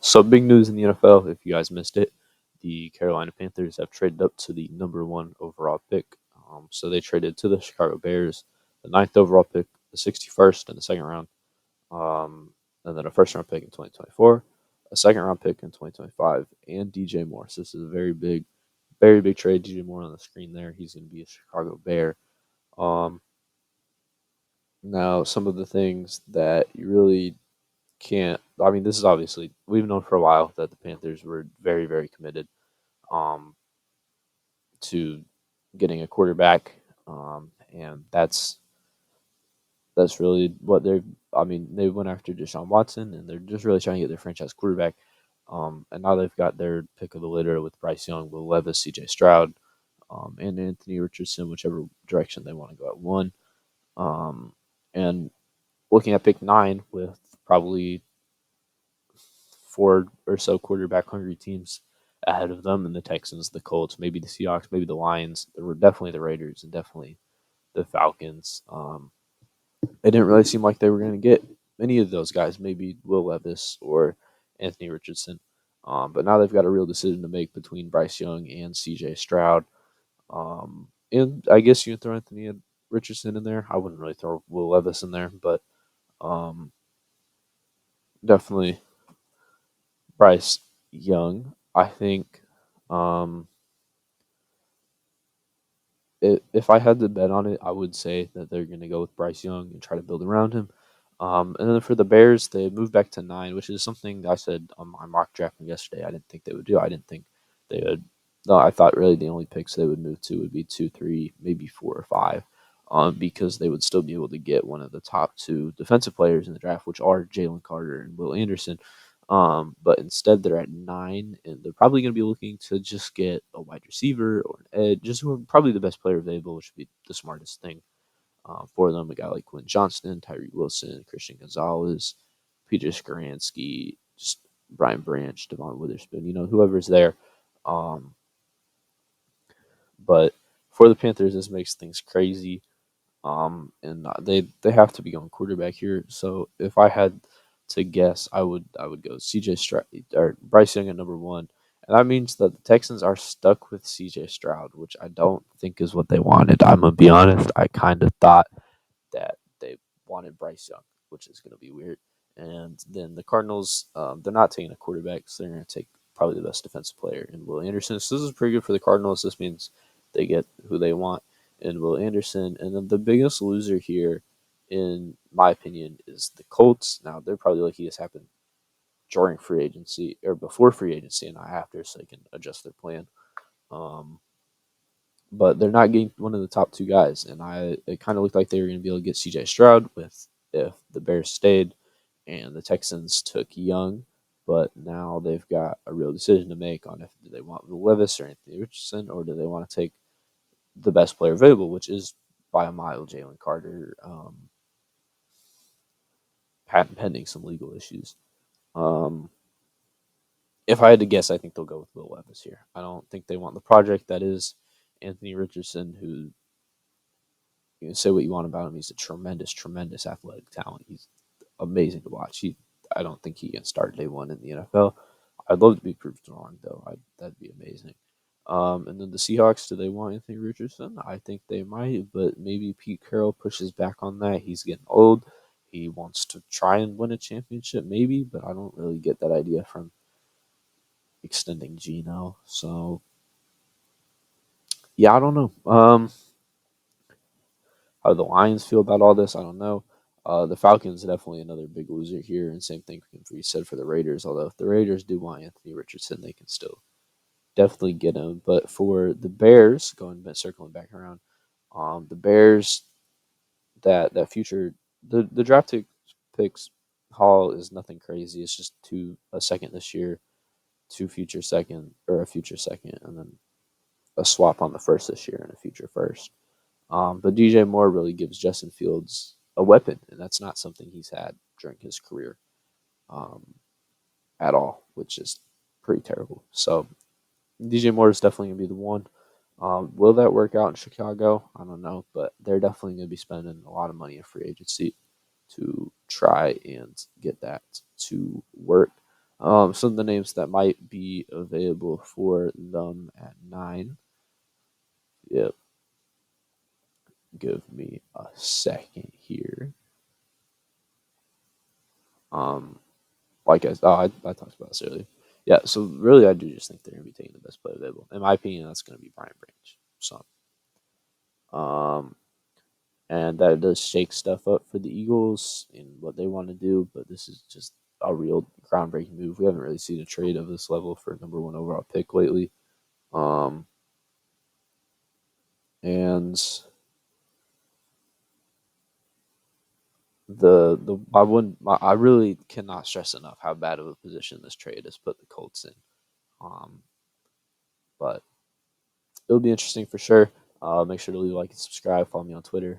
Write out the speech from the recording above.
So big news in the NFL. If you guys missed it, the Carolina Panthers have traded up to the number one overall pick. So they traded to the Chicago Bears, the ninth overall pick, the 61st in the second round, and then a first round pick in 2024, a second round pick in 2025, and DJ Moore. So this is a very big trade. DJ Moore on the screen there. He's going to be a Chicago Bear. Um, Now, some of the things that you really can't. I mean, this is obviously we've known for a while that the Panthers were very committed um, to getting a quarterback, and that's really what they're. I mean, they went after Deshaun Watson, and they're just really trying to get their franchise quarterback. And now they've got their pick of the litter with Bryce Young, Will Levis, C.J. Stroud, and Anthony Richardson, whichever direction they want to go at one. And looking at pick 9 with probably four or so quarterback hungry teams ahead of them, and the Texans, the Colts, maybe the Seahawks, maybe the Lions. There were definitely the Raiders and definitely the Falcons. It didn't really seem like they were going to get any of those guys. Maybe Will Levis or Anthony Richardson. But now they've got a real decision to make between Bryce Young and C.J. Stroud. And I guess you can throw Anthony Richardson in there. I wouldn't really throw Will Levis in there, but um, definitely Bryce Young. I think um, if I had to bet on it, I would say that they're going to go with Bryce Young and try to build around him. And then for the Bears, they moved back to 9, which is something I said on my mock draft from yesterday. I didn't think they would do. I didn't think they would. No, I thought really the only picks they would move to would be 2, 3, maybe 4 or 5, because they would still be able to get one of the top two defensive players in the draft, which are Jalen Carter and Will Anderson. But instead, they're at 9, and they're probably going to be looking to just get a wide receiver or an edge, just who are probably the best player available, which would be the smartest thing for them. A guy like Quinn Johnston, Tyree Wilson, Christian Gonzalez, Peter Skaransky, just Brian Branch, Devon Witherspoon, whoever's there. Um, but for the Panthers, this makes things crazy. And they have to be going quarterback here. So if I had to guess, I would go C.J. Stroud or Bryce Young at number one, and that means that the Texans are stuck with C.J. Stroud, which I don't think is what they wanted. I'm gonna be honest. I kind of thought that they wanted Bryce Young, which is gonna be weird. And then the Cardinals, they're not taking a quarterback, so they're gonna take probably the best defensive player in Will Anderson. So this is pretty good for the Cardinals. This means they get who they want in Will Anderson. And then the biggest loser here, in my opinion, is the Colts. Now, they're probably lucky this happened during free agency or before free agency and not after, so they can adjust their plan. Um, but they're not getting one of the top two guys. And it kind of looked like they were going to be able to get CJ Stroud with if the Bears stayed and the Texans took Young. But now they've got a real decision to make on if do they want Will Levis or Anthony Richardson, or do they want to take the best player available, which is by a mile Jalen Carter, pending some legal issues. Um, if I had to guess, I think they'll go with Will Levis here. I don't think they want the project that is Anthony Richardson, who you can say what you want about him. He's a tremendous athletic talent. He's amazing to watch. I don't think he can start day one in the NFL. I'd love to be proved wrong, though. That'd be amazing. And then the Seahawks, do they want Anthony Richardson? I think they might, but maybe Pete Carroll pushes back on that. He's getting old. He wants to try and win a championship, maybe, but I don't really get that idea from extending Geno. So, yeah, I don't know. How the Lions feel about all this, I don't know. The Falcons definitely another big loser here, and same thing can be said for the Raiders. Although if the Raiders do want Anthony Richardson, they can still definitely get him. But for the Bears, circling back around, the Bears that future the draft picks haul is nothing crazy. It's just a second this year, two future second or a future second, and then a swap on the first this year and a future first. But DJ Moore really gives Justin Fields a weapon, and that's not something he's had during his career um, at all, which is pretty terrible. So DJ Moore is definitely going to be the one. Will that work out in Chicago? I don't know, but they're definitely going to be spending a lot of money in free agency to try and get that to work. Some of the names that might be available for them at 9. Yep, give me a second here. Um, I talked about this earlier. Yeah, so really, I do just think they're going to be taking the best player available. In my opinion, that's going to be Brian Branch. So, um, and that does shake stuff up for the Eagles and what they want to do. But this is just a real groundbreaking move. We haven't really seen a trade of this level for a number one overall pick lately. Um, and the I really cannot stress enough how bad of a position this trade has put the Colts in. Um, but it'll be interesting for sure. Make sure to leave a like and subscribe. Follow me on Twitter.